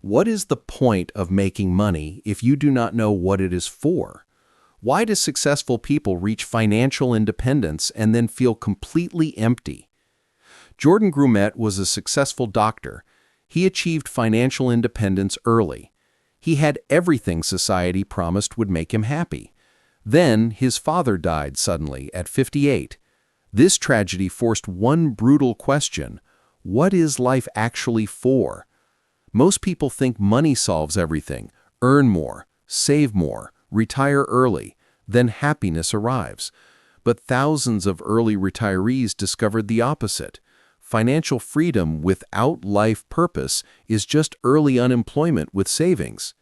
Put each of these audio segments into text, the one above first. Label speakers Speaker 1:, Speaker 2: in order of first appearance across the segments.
Speaker 1: What is the point of making money if you do not know what it is for? Why do successful people reach financial independence and then feel completely empty? Jordan Grumet was a successful doctor. He achieved financial independence early. He had everything society promised would make him happy. Then his father died suddenly at 58. This tragedy forced one brutal question: what is life actually for? Most people think money solves everything. Earn more, save more, retire early, then happiness arrives. But thousands of early retirees discovered the opposite. Financial freedom without life purpose is just early unemployment with savings.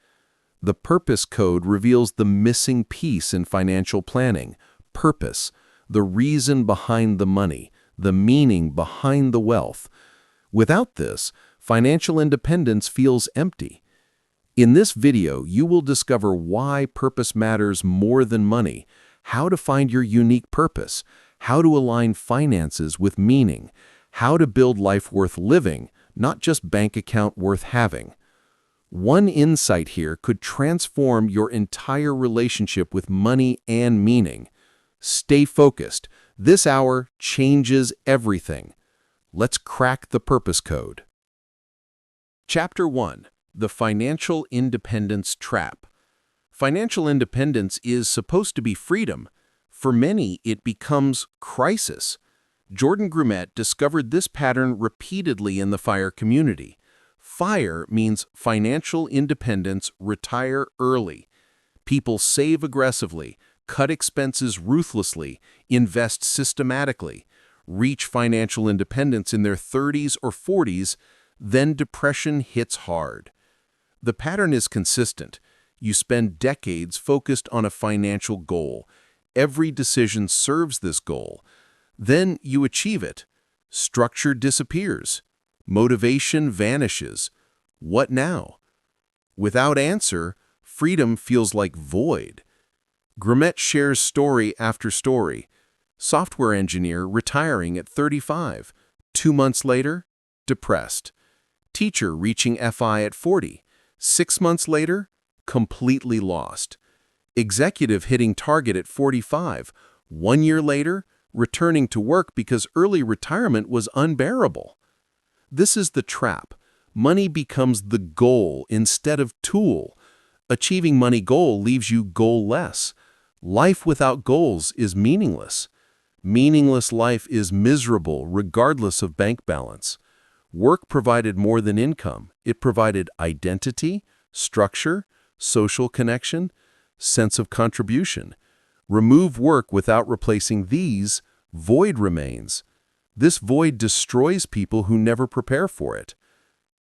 Speaker 1: The purpose code reveals the missing piece in financial planning: purpose, the reason behind the money, the meaning behind the wealth. Without this, financial independence feels empty. In this video, you will discover why purpose matters more than money, how to find your unique purpose, how to align finances with meaning, how to build life worth living, not just bank account worth having. One insight here could transform your entire relationship with money and meaning. Stay focused. This hour changes everything. Let's crack the purpose code. Chapter 1. The Financial Independence Trap. Financial independence is supposed to be freedom. For many, it becomes crisis. Jordan Grumet discovered this pattern repeatedly in the FIRE community. FIRE means financial independence, retire early. People save aggressively, cut expenses ruthlessly, invest systematically, reach financial independence in their 30s or 40s, then depression hits hard. The pattern is consistent. You spend decades focused on a financial goal. Every decision serves this goal. Then you achieve it. Structure disappears. Motivation vanishes. What now? Without answer, freedom feels like void. Grumet shares story after story. Software engineer retiring at 35. 2 months later, depressed. Teacher reaching FI at 40. 6 months later, completely lost. Executive hitting target at 45. 1 year later, returning to work because early retirement was unbearable. This is the trap. Money becomes the goal instead of tool. Achieving money goal leaves you goal-less. Life without goals is meaningless. Meaningless life is miserable regardless of bank balance. Work provided more than income. It provided identity, structure, social connection, sense of contribution. Remove work without replacing these, void remains. This void destroys people who never prepare for it.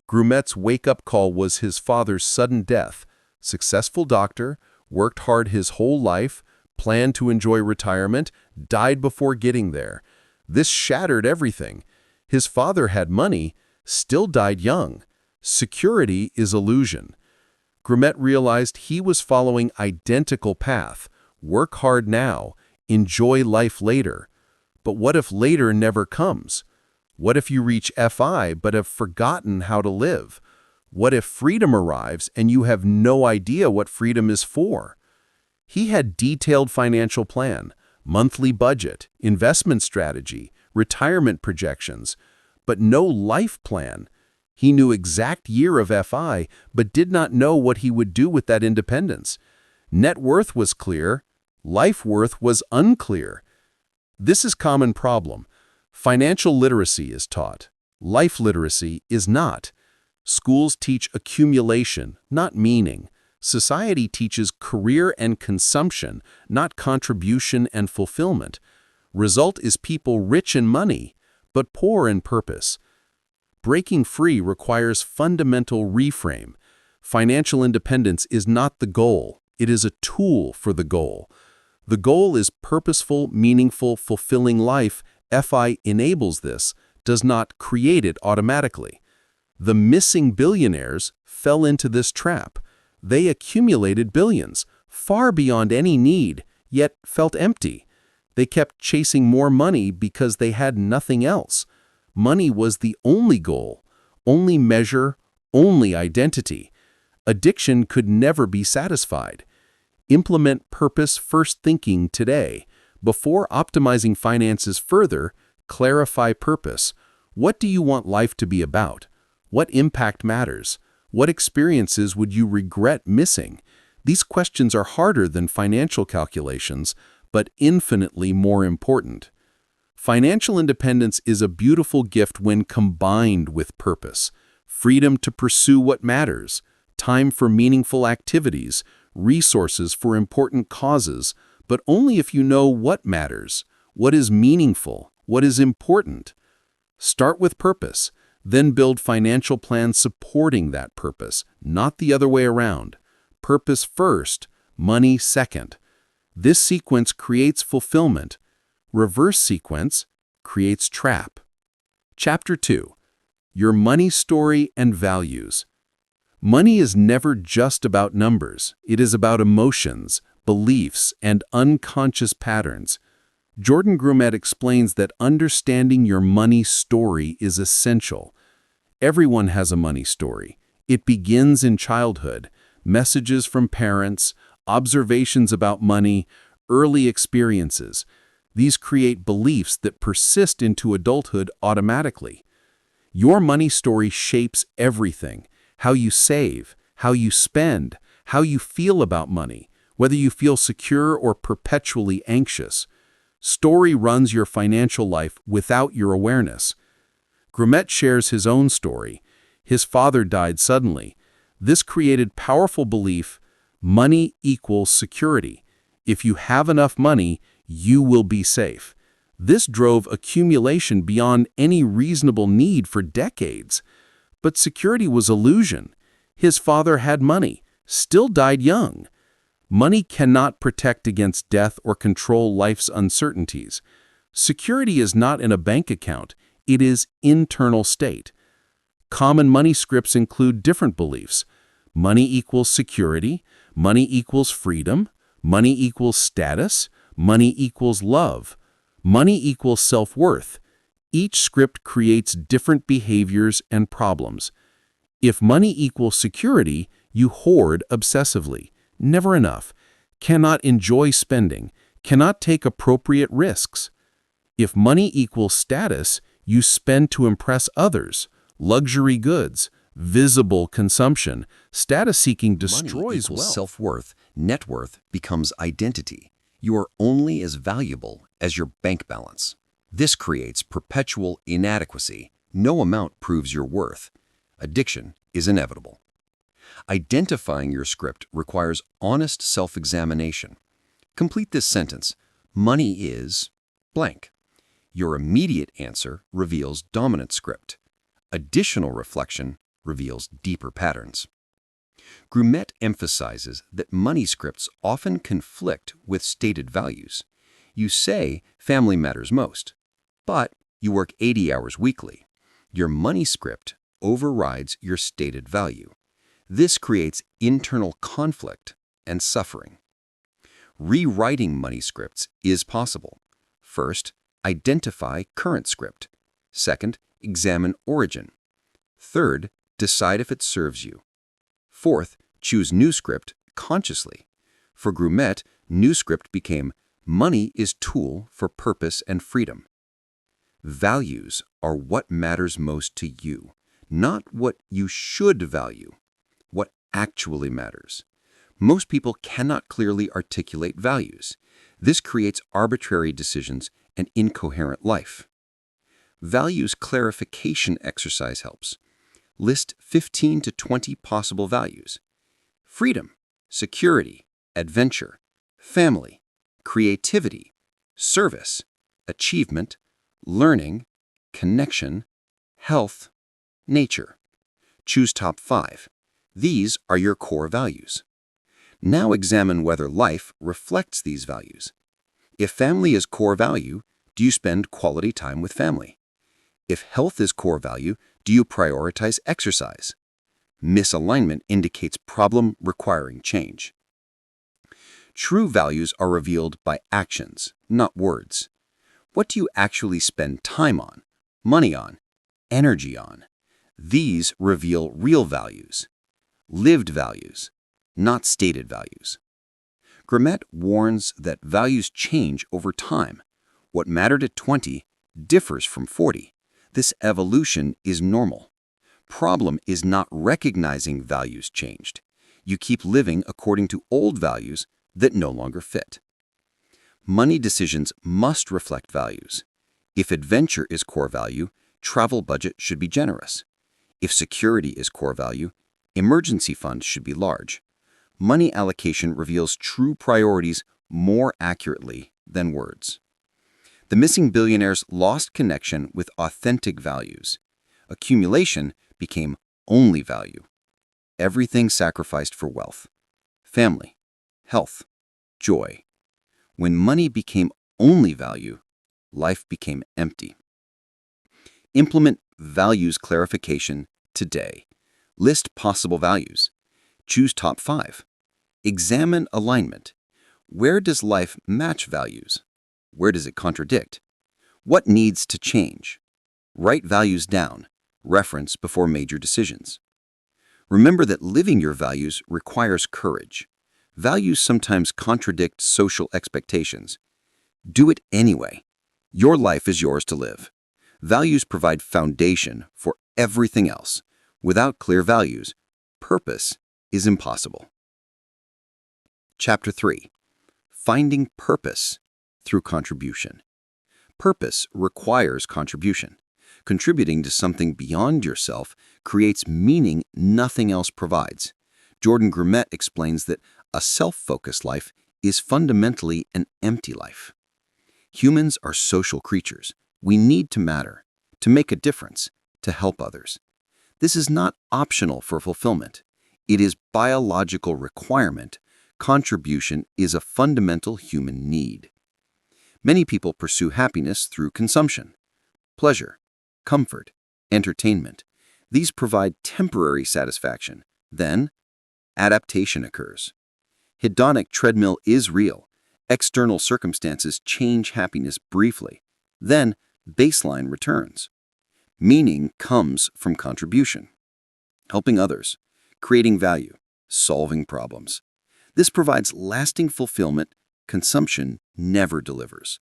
Speaker 1: Grumet's wake-up call was his father's sudden death. Successful doctor, worked hard his whole life, planned to enjoy retirement, died before getting there. This shattered everything. His father had money, still died young. Security is illusion. Grumet realized he was following identical path. Work hard now, enjoy life later. But what if later never comes? What if you reach FI but have forgotten how to live? What if freedom arrives and you have no idea what freedom is for? He had detailed financial plan, monthly budget, investment strategy, retirement projections, but no life plan. He knew exact year of FI, but did not know what he would do with that independence. Net worth was clear, life worth was unclear. This is a common problem. Financial literacy is taught. Life literacy is not. Schools teach accumulation, not meaning. Society teaches career and consumption, not contribution and fulfillment. Result is people rich in money, but poor in purpose. Breaking free requires fundamental reframe. Financial independence is not the goal. It is a tool for the goal. The goal is purposeful, meaningful, fulfilling life. FI enables this, does not create it automatically. The missing billionaires fell into this trap. They accumulated billions, far beyond any need, yet felt empty. They kept chasing more money because they had nothing else. Money was the only goal, only measure, only identity. Addiction could never be satisfied. Implement purpose-first thinking today. Before optimizing finances further, clarify purpose. What do you want life to be about? What impact matters? What experiences would you regret missing? These questions are harder than financial calculations, but infinitely more important. Financial independence is a beautiful gift when combined with purpose. Freedom to pursue what matters, time for meaningful activities, resources for important causes, but only if you know what matters, what is meaningful, what is important. Start with purpose, then build financial plans supporting that purpose, not the other way around. Purpose first, money second. This sequence creates fulfillment. Reverse sequence creates trap. Chapter 2. Your money story and values. Money is never just about numbers. It is about emotions, beliefs, and unconscious patterns. Jordan Grumet explains that understanding your money story is essential. Everyone has a money story. It begins in childhood. Messages from parents, observations about money, early experiences. These create beliefs that persist into adulthood automatically. Your money story shapes everything: how you save, how you spend, how you feel about money, whether you feel secure or perpetually anxious. Story runs your financial life without your awareness. Grumet shares his own story. His father died suddenly. This created powerful belief: money equals security. If you have enough money, you will be safe. This drove accumulation beyond any reasonable need for decades. But security was illusion. His father had money, still died young. Money cannot protect against death or control life's uncertainties. Security is not in a bank account, it is internal state. Common money scripts include different beliefs. Money equals security, money equals freedom, money equals status, money equals love, money equals self-worth. Each script creates different behaviors and problems. If money equals security, you hoard obsessively. Never enough. Cannot enjoy spending. Cannot take appropriate risks. If money equals status, you spend to impress others. Luxury goods, visible consumption. Status-seeking destroys wealth.
Speaker 2: Self-worth, net worth becomes identity. You are only as valuable as your bank balance. This creates perpetual inadequacy. No amount proves your worth. Addiction is inevitable. Identifying your script requires honest self-examination. Complete this sentence: money is blank. Your immediate answer reveals dominant script. Additional reflection reveals deeper patterns. Grumet emphasizes that money scripts often conflict with stated values. You say family matters most, but you work 80 hours weekly. Your money script overrides your stated value. This creates internal conflict and suffering. Rewriting money scripts is possible. First, identify current script. Second, examine origin. Third, decide if it serves you. Fourth, choose new script consciously. For Grumet, new script became money is tool for purpose and freedom. Values are what matters most to you, not what you should value, what actually matters. Most people cannot clearly articulate values. This creates arbitrary decisions and incoherent life. Values clarification exercise helps. List 15 to 20 possible values: freedom, security, adventure, family, creativity, service, achievement, learning, connection, health, nature. Choose top 5. These are your core values. Now examine whether life reflects these values. If family is core value, do you spend quality time with family? If health is core value, do you prioritize exercise? Misalignment indicates problem requiring change. True values are revealed by actions, not words. What do you actually spend time on, money on, energy on? These reveal real values. lived values, not stated values. Grumet warns that values change over time. What mattered at 20 differs from 40. This evolution is normal. Problem is not recognizing values changed. You keep living according to old values that no longer fit. Money decisions must reflect values. If adventure is core value, travel budget should be generous. If security is core value, emergency funds should be large. Money allocation reveals true priorities more accurately than words. The missing billionaires lost connection with authentic values. Accumulation became only value. Everything sacrificed for wealth. Family, health, joy. When money became only value, life became empty. Implement values clarification today. List possible values. Choose top 5. Examine alignment. Where does life match values? Where does it contradict? What needs to change? Write values down. Reference before major decisions. Remember that living your values requires courage. Values sometimes contradict social expectations. Do it anyway. Your life is yours to live. Values provide foundation for everything else. Without clear values, purpose is impossible. Chapter 3. Finding purpose through contribution. Purpose requires contribution. Contributing to something beyond yourself creates meaning nothing else provides. Jordan Grumet explains that a self-focused life is fundamentally an empty life. Humans are social creatures. We need to matter, to make a difference, to help others. This is not optional for fulfillment. It is biological requirement. Contribution is a fundamental human need. Many people pursue happiness through consumption. Pleasure, comfort, entertainment. These provide temporary satisfaction. Then, adaptation occurs. Hedonic treadmill is real. External circumstances change happiness briefly. Then, baseline returns. Meaning comes from contribution. Helping others, creating value, solving problems. This provides lasting fulfillment. Consumption never delivers.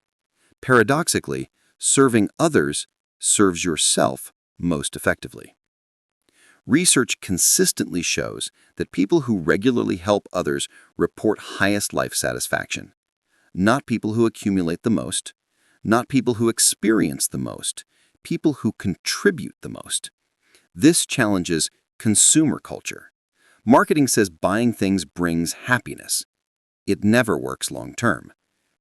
Speaker 2: Paradoxically, serving others serves yourself most effectively. Research consistently shows that people who regularly help others report highest life satisfaction. Not people who accumulate the most, not people who experience the most, people who contribute the most. This challenges consumer culture. Marketing says buying things brings happiness. It never works long-term.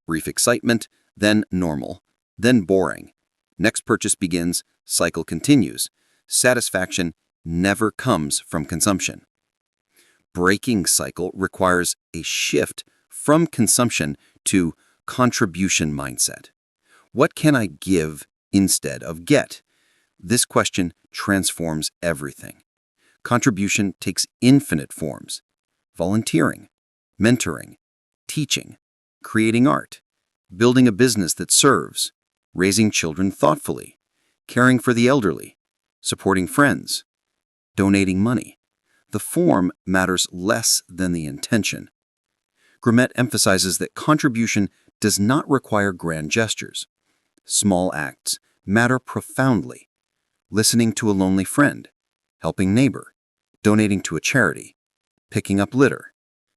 Speaker 2: Brief excitement, then normal, then boring. Next purchase begins, cycle continues. Satisfaction never comes from consumption. Breaking cycle requires a shift from consumption to contribution mindset. What can I give instead of get? This question transforms everything. Contribution takes infinite forms: volunteering, mentoring, teaching, creating art, building a business that serves, raising children thoughtfully, caring for the elderly, supporting friends, donating money. The form matters less than the intention. Grumet emphasizes that contribution does not require grand gestures. Small acts matter profoundly. Listening to a lonely friend, helping neighbor, donating to a charity, picking up litter,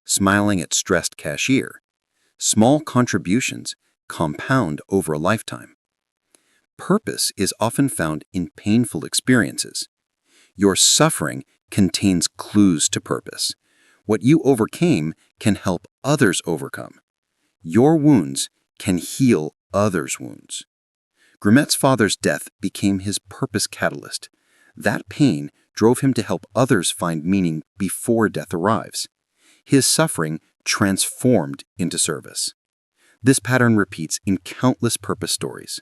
Speaker 2: smiling at stressed cashier. Small contributions compound over a lifetime. Purpose is often found in painful experiences. Your suffering contains clues to purpose. What you overcame can help others overcome. Your wounds can heal others' wounds. Grumet's father's death became his purpose catalyst. That pain drove him to help others find meaning before death arrives. His suffering transformed into service. This pattern repeats in countless purpose stories.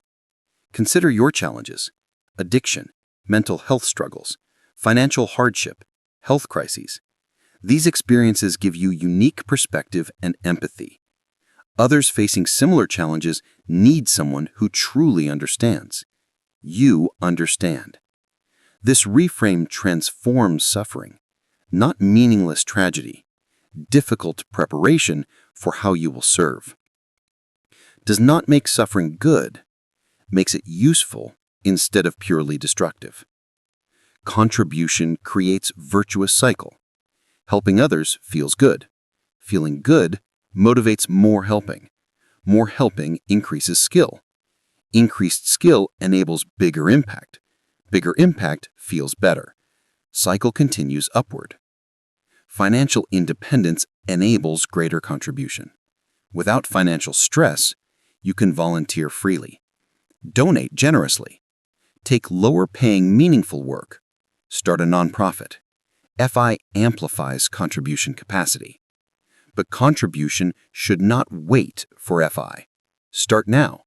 Speaker 2: Consider your challenges: addiction, mental health struggles, financial hardship, health crises. These experiences give you unique perspective and empathy. Others facing similar challenges need someone who truly understands. You understand. This reframe transforms suffering.
Speaker 3: not meaningless tragedy. Difficult preparation for how you will serve. Does not make suffering good, makes it useful instead of purely destructive. Contribution creates virtuous cycle. Helping others feels good. Feeling good motivates more helping. More helping increases skill. Increased skill enables bigger impact. Bigger impact feels better. Cycle continues upward. Financial independence enables greater contribution. Without financial stress, you can volunteer freely. Donate generously. Take lower-paying meaningful work. Start a nonprofit. FI amplifies contribution capacity. But contribution should not wait for FI. Start now.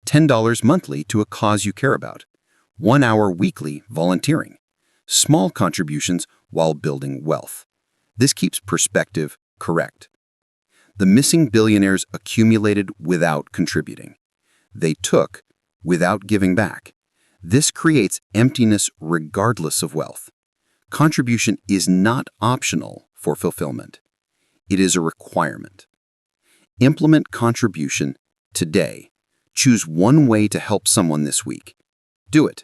Speaker 3: $10 monthly to a cause you care about. 1 hour weekly volunteering. Small contributions while building wealth. This keeps perspective correct. The missing billionaires accumulated without contributing. They took without giving back. This creates emptiness regardless of wealth. Contribution is not optional for fulfillment. It is a requirement. Implement contribution today. Choose one way to help someone this week. Do it.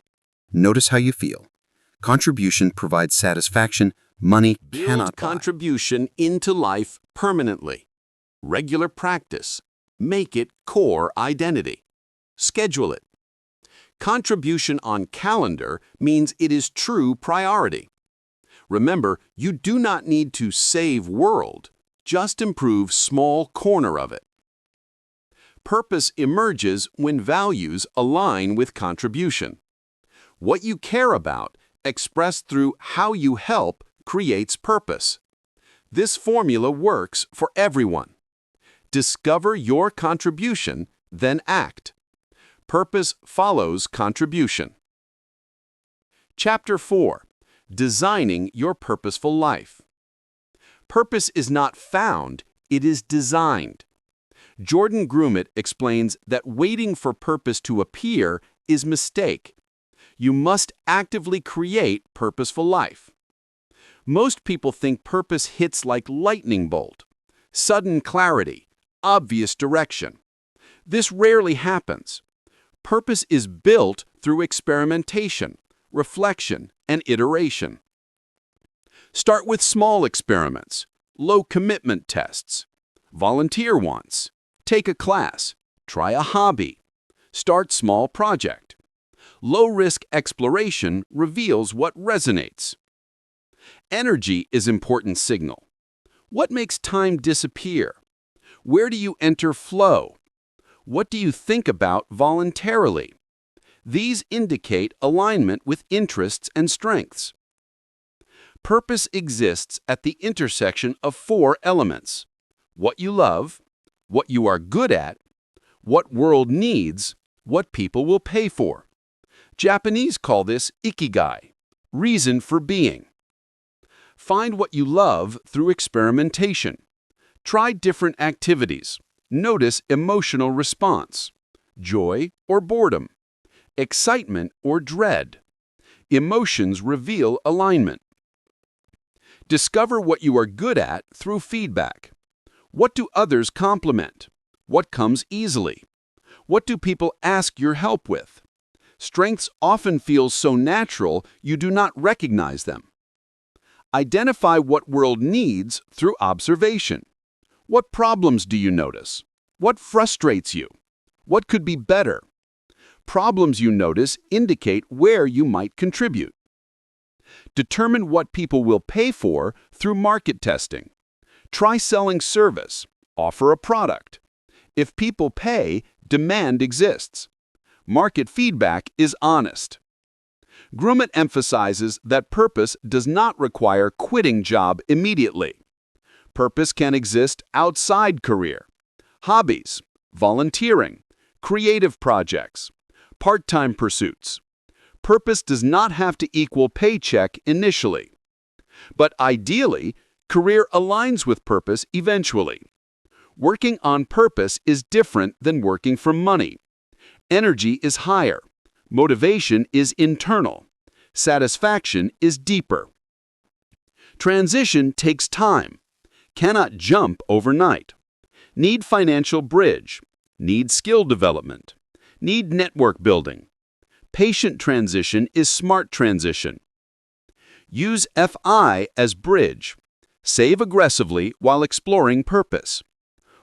Speaker 3: Notice how you feel. Contribution provides satisfaction money cannot buy.
Speaker 4: Build contribution into life permanently. Regular practice. Make it core identity. Schedule it. Contribution on calendar means it is true priority. Remember, you do not need to save world, just improve small corner of it. Purpose emerges when values align with contribution. What you care about, expressed through how you help, creates purpose. This formula works for everyone. Discover your contribution, then act. Purpose follows contribution. Chapter 4. Designing your purposeful life. Purpose is not found, it is designed. Jordan Grumet explains that waiting for purpose to appear is mistake. You must actively create purposeful life. Most people think purpose hits like lightning bolt. Sudden clarity, obvious direction. This rarely happens. Purpose is built through experimentation, reflection, and iteration. Start with small experiments, low-commitment tests. Volunteer once. Take a class. Try a hobby. Start small project. Low-risk exploration reveals what resonates. Energy is important signal. What makes time disappear? Where do you enter flow? What do you think about voluntarily? These indicate alignment with interests and strengths. Purpose exists at the intersection of 4 elements: what you love, what you are good at, what world needs, what people will pay for. Japanese call this ikigai, reason for being. Find what you love through experimentation. Try different activities. Notice emotional response, joy or boredom, excitement or dread. Emotions reveal alignment. Discover what you are good at through feedback. What do others compliment? What comes easily? What do people ask your help with? Strengths often feel so natural you do not recognize them. Identify what world needs through observation. What problems do you notice? What frustrates you? What could be better? Problems you notice indicate where you might contribute. Determine what people will pay for through market testing. Try selling service. Offer a product. If people pay, demand exists. Market feedback is honest. Grumet emphasizes that purpose does not require quitting job immediately. Purpose can exist outside career. Hobbies, volunteering, creative projects, part-time pursuits. Purpose does not have to equal paycheck initially. But ideally, career aligns with purpose eventually. Working on purpose is different than working for money. Energy is higher. Motivation is internal. Satisfaction is deeper. Transition takes time, cannot jump overnight. Need financial bridge, need skill development, need network building. Patient transition is smart transition. Use FI as bridge. Save aggressively while exploring purpose.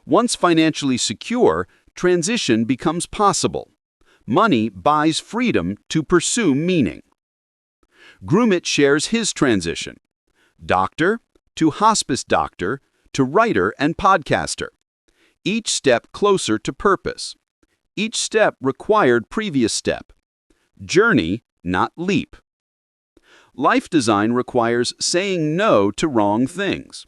Speaker 4: Once financially secure, transition becomes possible. Money buys freedom to pursue meaning. Grumet shares his transition. Doctor to hospice doctor to writer and podcaster. Each step closer to purpose. Each step required previous step. Journey, not leap. Life design requires saying no to wrong things.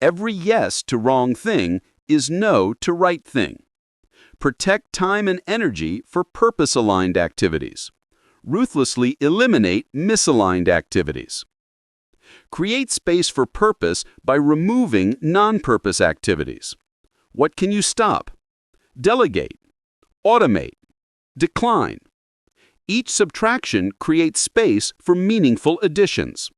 Speaker 4: Every yes to wrong thing is no to right thing. Protect time and energy for purpose-aligned activities. Ruthlessly eliminate misaligned activities. Create space for purpose by removing non-purpose activities. What can you stop? Delegate. Automate. Decline. Each subtraction creates space for meaningful additions.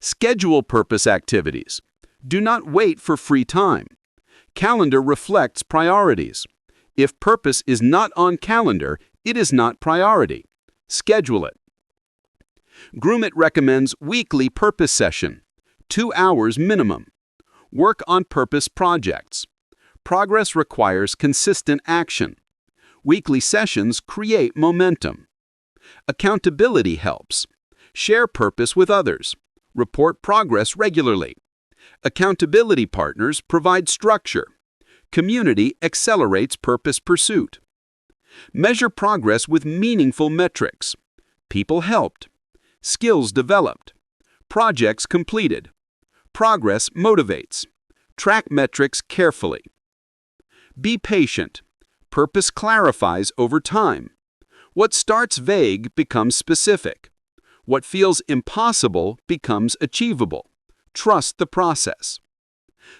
Speaker 4: Schedule purpose activities. Do not wait for free time. Calendar reflects priorities. If purpose is not on calendar, it is not priority. Schedule it. Grumet recommends weekly purpose session, 2 hours minimum. Work on purpose projects. Progress requires consistent action. Weekly sessions create momentum. Accountability helps. Share purpose with others. Report progress regularly. Accountability partners provide structure. Community accelerates purpose pursuit. Measure progress with meaningful metrics. People helped. Skills developed. Projects completed. Progress motivates. Track metrics carefully. Be patient. Purpose clarifies over time. What starts vague becomes specific. What feels impossible becomes achievable. Trust the process.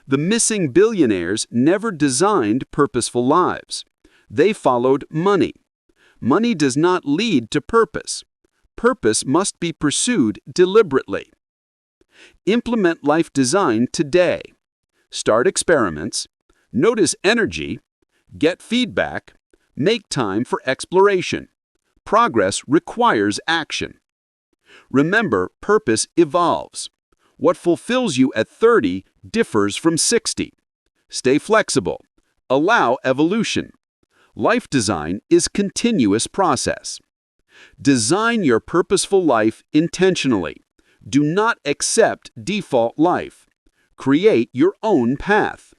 Speaker 4: The missing billionaires never designed purposeful lives. They followed money. Money does not lead to purpose. Purpose must be pursued deliberately. Implement life design today. Start experiments. Notice energy. Get feedback. Make time for exploration. Progress requires action. Remember, purpose evolves. What fulfills you at 30 differs from 60. Stay flexible. Allow evolution. Life design is a continuous process. Design your purposeful life intentionally. Do not accept default life. Create your own path.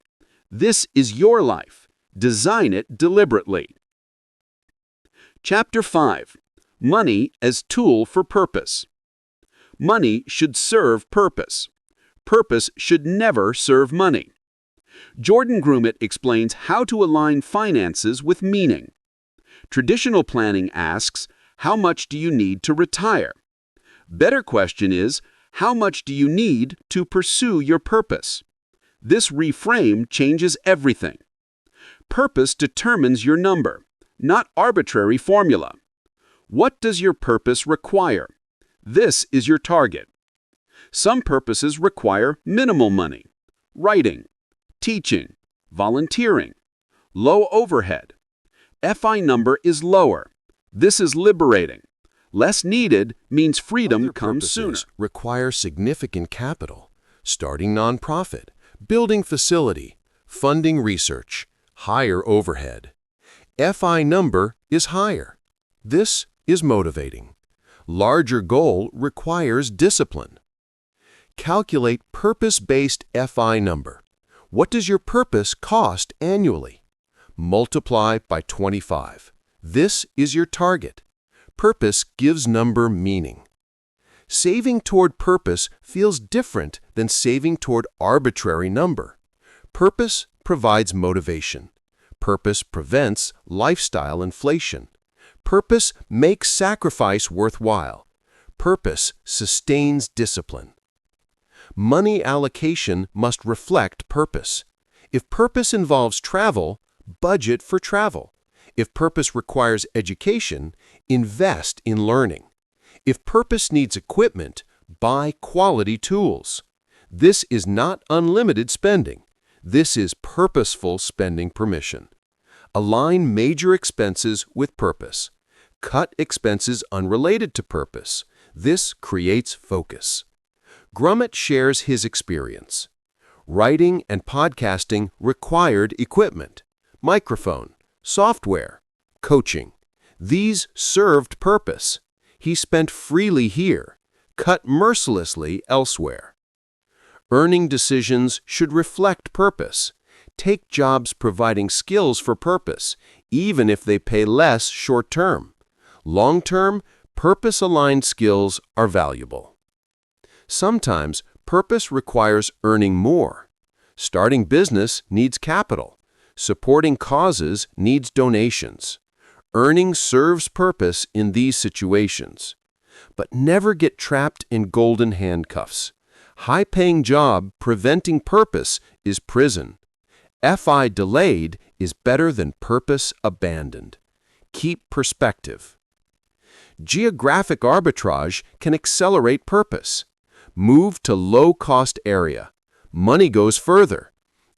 Speaker 4: This is your life. Design it deliberately. Chapter 5. Money as tool for purpose. Money should serve purpose. Purpose should never serve money. Jordan Grumet explains how to align finances with meaning. Traditional planning asks, how much do you need to retire? Better question is, how much do you need to pursue your purpose? This reframe changes everything. Purpose determines your number, not arbitrary formula. What does your purpose require? This is your target. Some purposes require minimal money. Writing, teaching, volunteering, low overhead. FI number is lower. This is liberating. Less needed means freedom
Speaker 1: Other
Speaker 4: comes sooner.
Speaker 1: purposes require significant capital, starting nonprofit, building facility, funding research, higher overhead. FI number is higher. This is motivating. Larger goal requires discipline. Calculate purpose-based FI number. What does your purpose cost annually? Multiply by 25. This is your target. Purpose gives number meaning. Saving toward purpose feels different than saving toward arbitrary number. Purpose provides motivation. Purpose prevents lifestyle inflation. Purpose makes sacrifice worthwhile. Purpose sustains discipline. Money allocation must reflect purpose. If purpose involves travel, budget for travel. If purpose requires education, invest in learning. If purpose needs equipment, buy quality tools. This is not unlimited spending. This is purposeful spending permission. Align major expenses with purpose. Cut expenses unrelated to purpose. This creates focus. Grumet shares his experience. Writing and podcasting required equipment, microphone, software, coaching. These served purpose. He spent freely here, cut mercilessly elsewhere. Earning decisions should reflect purpose. Take jobs providing skills for purpose, even if they pay less short-term. Long-term, purpose-aligned skills are valuable. Sometimes, purpose requires earning more. Starting business needs capital. Supporting causes needs donations. Earning serves purpose in these situations. But never get trapped in golden handcuffs. High-paying job preventing purpose is prison. FI delayed is better than purpose abandoned. Keep perspective. Geographic arbitrage can accelerate purpose. Move to low-cost area. Money goes further.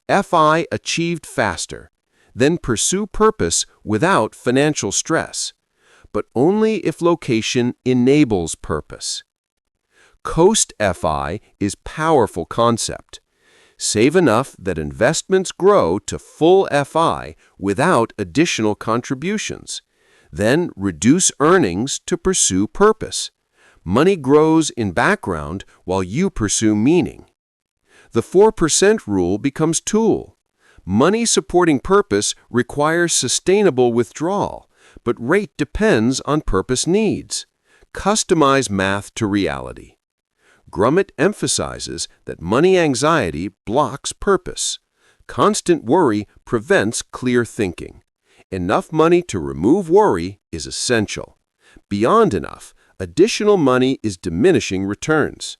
Speaker 1: FI achieved faster. Then pursue purpose without financial stress, but only if location enables purpose. Coast FI is powerful concept. Save enough that investments grow to full FI without additional contributions. Then reduce earnings to pursue purpose. Money grows in background while you pursue meaning. The 4% rule becomes tool. Money supporting purpose requires sustainable withdrawal, but rate depends on purpose needs. Customize math to reality. Grumet emphasizes that money anxiety blocks purpose. Constant worry prevents clear thinking. Enough money to remove worry is essential. Beyond enough, additional money is diminishing returns.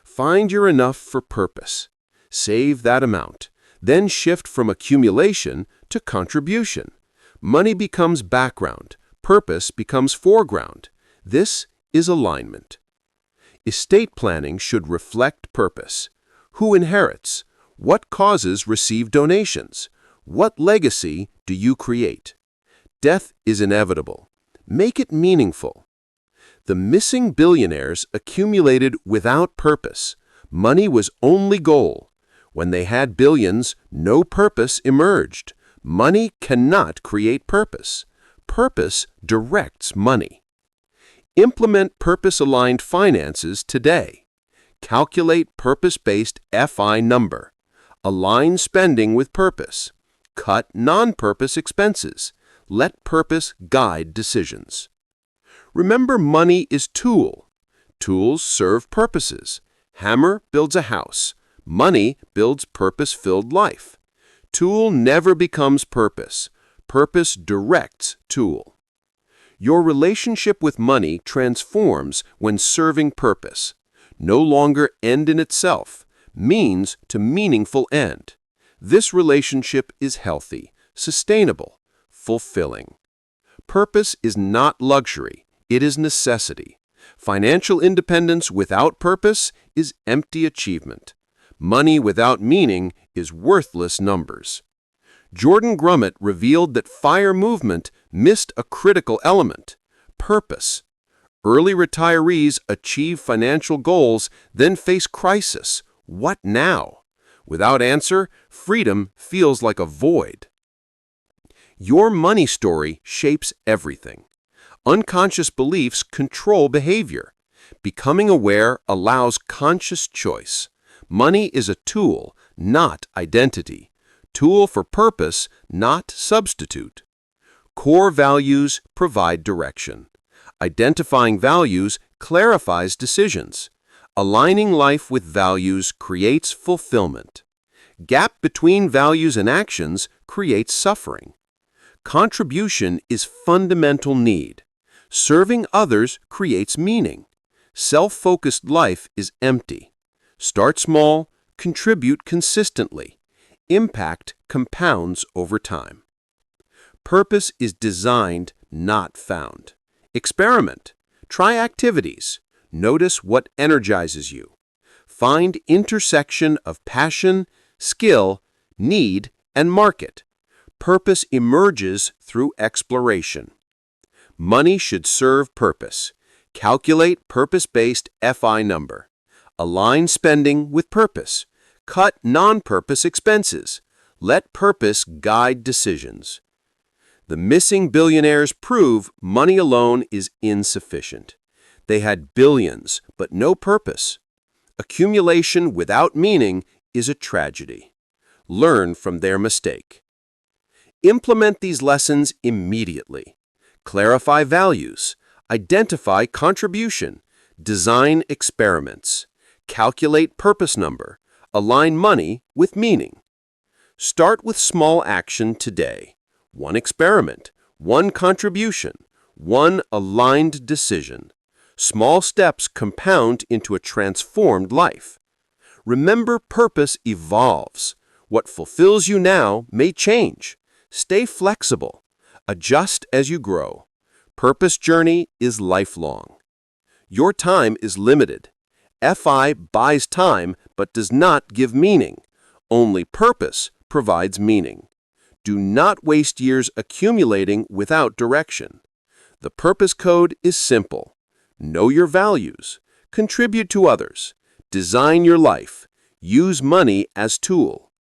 Speaker 1: Find your enough for purpose. Save that amount. Then shift from accumulation to contribution. Money becomes background. Purpose becomes foreground. This is alignment. Estate planning should reflect purpose. Who inherits? What causes receive donations? What legacy do you create? Death is inevitable. Make it meaningful. The missing billionaires accumulated without purpose. Money was only goal. When they had billions, no purpose emerged. Money cannot create purpose. Purpose directs money. Implement purpose-aligned finances today. Calculate purpose-based FI number. Align spending with purpose. Cut non-purpose expenses. Let purpose guide decisions. Remember, money is tool. Tools serve purposes. Hammer builds a house. Money builds purpose-filled life. Tool never becomes purpose. Purpose directs tool. Your relationship with money transforms when serving purpose. No longer end in itself, means to meaningful end. This relationship is healthy, sustainable, fulfilling. Purpose is not luxury, it is necessity. Financial independence without purpose is empty achievement. Money without meaning is worthless numbers. Jordan Grumet revealed that FIRE movement missed a critical element, purpose. Early retirees achieve financial goals, then face crisis. What now? Without answer, freedom feels like a void. Your money story shapes everything. Unconscious beliefs control behavior. Becoming aware allows conscious choice. Money is a tool, not identity. Tool for purpose, not substitute. Core values provide direction. Identifying values clarifies decisions. Aligning life with values creates fulfillment. Gap between values and actions creates suffering. Contribution is fundamental need. Serving others creates meaning. Self-focused life is empty. Start small, contribute consistently. Impact compounds over time. Purpose is designed, not found. Experiment. Try activities. Notice what energizes you.
Speaker 4: Find intersection of passion, skill, need, and market. Purpose emerges through exploration. Money should serve purpose. Calculate purpose-based FI number. Align spending with purpose. Cut non-purpose expenses. Let purpose guide decisions. The missing billionaires prove money alone is insufficient. They had billions, but no purpose. Accumulation without meaning is a tragedy. Learn from their mistake. Implement these lessons immediately. Clarify values. Identify contribution. Design experiments. Calculate purpose number. Align money with meaning. Start with small action today. One experiment, one contribution, one aligned decision. Small steps compound into a transformed life. Remember, purpose evolves. What fulfills you now may change. Stay flexible. Adjust as you grow. Purpose journey is lifelong. Your time is limited. FI buys time but does not give meaning. Only purpose provides meaning. Do not waste years accumulating without direction. The purpose code is simple. Know your values. Contribute to others. Design your life. Use money as tool.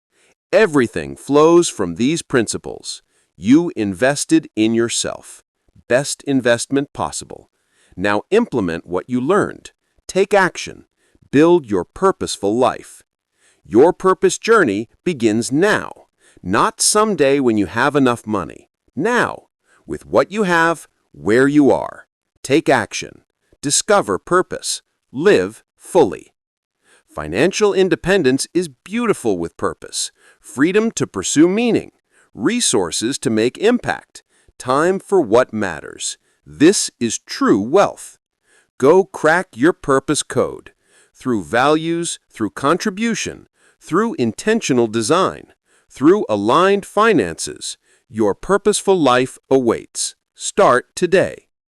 Speaker 4: Everything flows from these principles. You invested in yourself. Best investment possible. Now implement what you learned. Take action. Build your purposeful life. Your purpose journey begins now. Not someday when you have enough money. Now, with what you have, where you are. Take action. Discover purpose. Live fully. Financial independence is beautiful with purpose. Freedom to pursue meaning. Resources to make impact. Time for what matters. This is true wealth. Go crack your purpose code. Through values, through contribution, through intentional design. Through aligned finances, your purposeful life awaits. Start today.